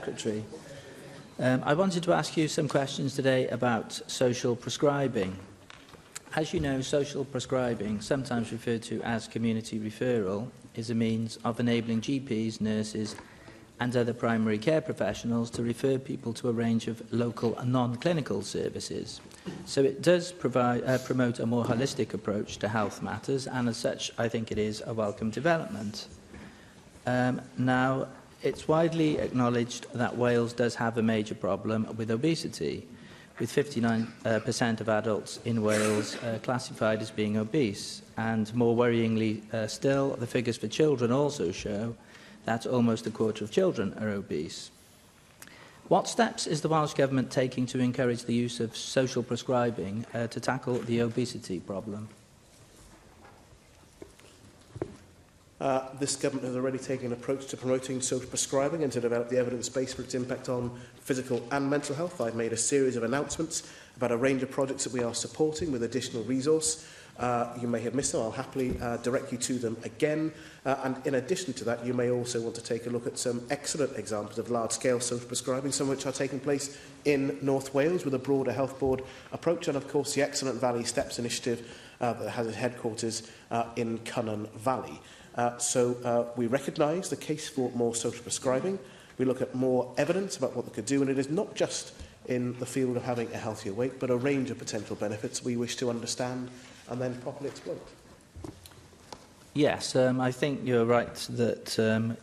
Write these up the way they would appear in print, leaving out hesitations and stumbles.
Secretary. I wanted to ask you some questions today about social prescribing. As you know, social prescribing, sometimes referred to as community referral, is a means of enabling GPs, nurses and other primary care professionals to refer people to a range of local and non-clinical services. So it does promote a more holistic approach to health matters, and as such I think it is a welcome development. Now, it's widely acknowledged that Wales does have a major problem with obesity, with 59% of adults in Wales classified as being obese. And more worryingly still, the figures for children also show that almost a quarter of children are obese. What steps is the Welsh Government taking to encourage the use of social prescribing to tackle the obesity problem? This Government has already taken an approach to promoting social prescribing and to develop the evidence base for its impact on physical and mental health. I've made a series of announcements about a range of projects that we are supporting with additional resource. You may have missed them. I'll happily direct you to them again. And in addition to that, you may also want to take a look at some excellent examples of large-scale social prescribing, some of which are taking place in North Wales with a broader health board approach, and of course the excellent Valley Steps initiative that has its headquarters in Cynon Valley. So we recognise the case for more social prescribing. We look at more evidence about what they could do, and it is not just in the field of having a healthier weight, but a range of potential benefits we wish to understand and then properly exploit. Yes, I think you're right that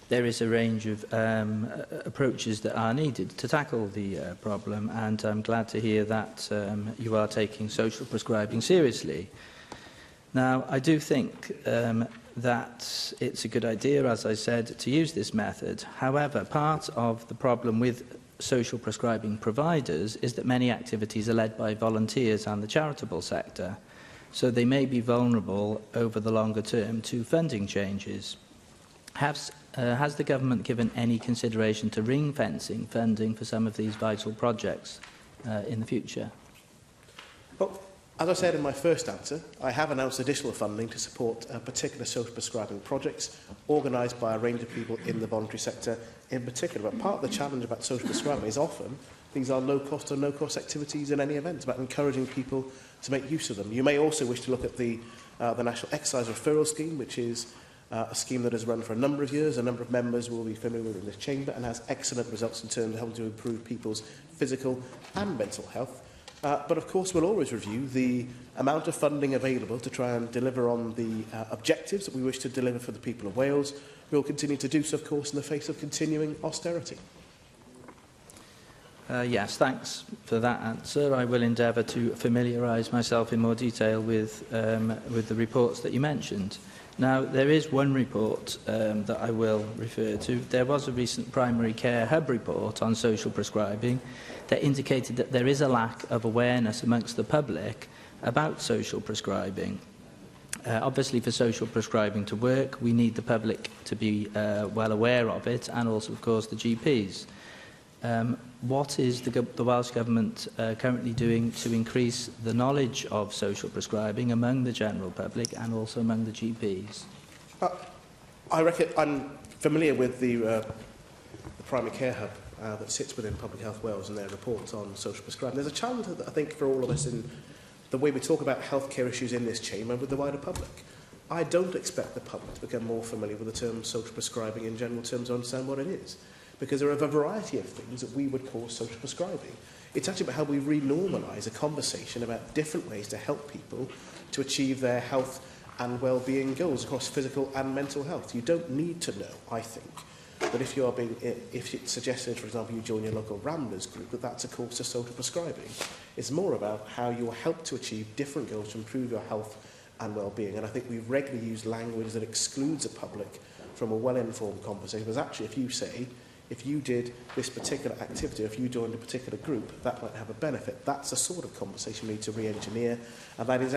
there is a range of approaches that are needed to tackle the problem, and I'm glad to hear that you are taking social prescribing seriously. Now, I do think that it's a good idea, as I said, to use this method. However, part of the problem with social prescribing providers is that many activities are led by volunteers and the charitable sector, so they may be vulnerable over the longer term to funding changes. Has the Government given any consideration to ring-fencing funding for some of these vital projects in the future? Well, as I said in my first answer, I have announced additional funding to support particular social prescribing projects organised by a range of people in the voluntary sector in particular. But part of the challenge about social prescribing is often these are low-cost or no-cost activities in any event. It's about encouraging people to make use of them. You may also wish to look at the National Exercise Referral Scheme, which is a scheme that has run for a number of years. A number of members will be familiar with in this chamber and has excellent results in terms of helping to improve people's physical and mental health. But of course we'll always review the amount of funding available to try and deliver on the objectives that we wish to deliver for the people of Wales. We will continue to do so, of course, in the face of continuing austerity. Yes, thanks for that answer. I will endeavour to familiarise myself in more detail with the reports that you mentioned. Now, there is one report that I will refer to. There was a recent Primary Care Hub report on social prescribing that indicated that there is a lack of awareness amongst the public about social prescribing. Obviously, for social prescribing to work, we need the public to be well aware of it, and also, of course, the GPs. What is the Welsh Government currently doing to increase the knowledge of social prescribing among the general public and also among the GPs? I'm familiar with the Primary Care Hub that sits within Public Health Wales and their reports on social prescribing. There's a challenge, I think, for all of us in the way we talk about healthcare issues in this chamber with the wider public. I don't expect the public to become more familiar with the term social prescribing in general terms to understand what it is, because there are a variety of things that we would call social prescribing. It's actually about how we renormalise a conversation about different ways to help people to achieve their health and well-being goals across physical and mental health. You don't need to know, I think, that if it's suggested, for example, you join your local Ramblers group, that that's a course of social prescribing. It's more about how you will help to achieve different goals to improve your health and well-being. And I think we regularly use language that excludes the public from a well-informed conversation. Because actually, if you say, if you did this particular activity, if you joined a particular group, that might have a benefit. That's the sort of conversation we need to re-engineer, and that is,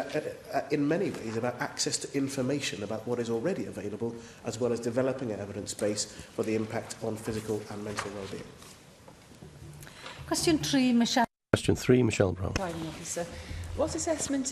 in many ways, about access to information about what is already available, as well as developing an evidence base for the impact on physical and mental well-being. Question 3, Michelle. Question 3, Michelle Brown. Officer. What assessment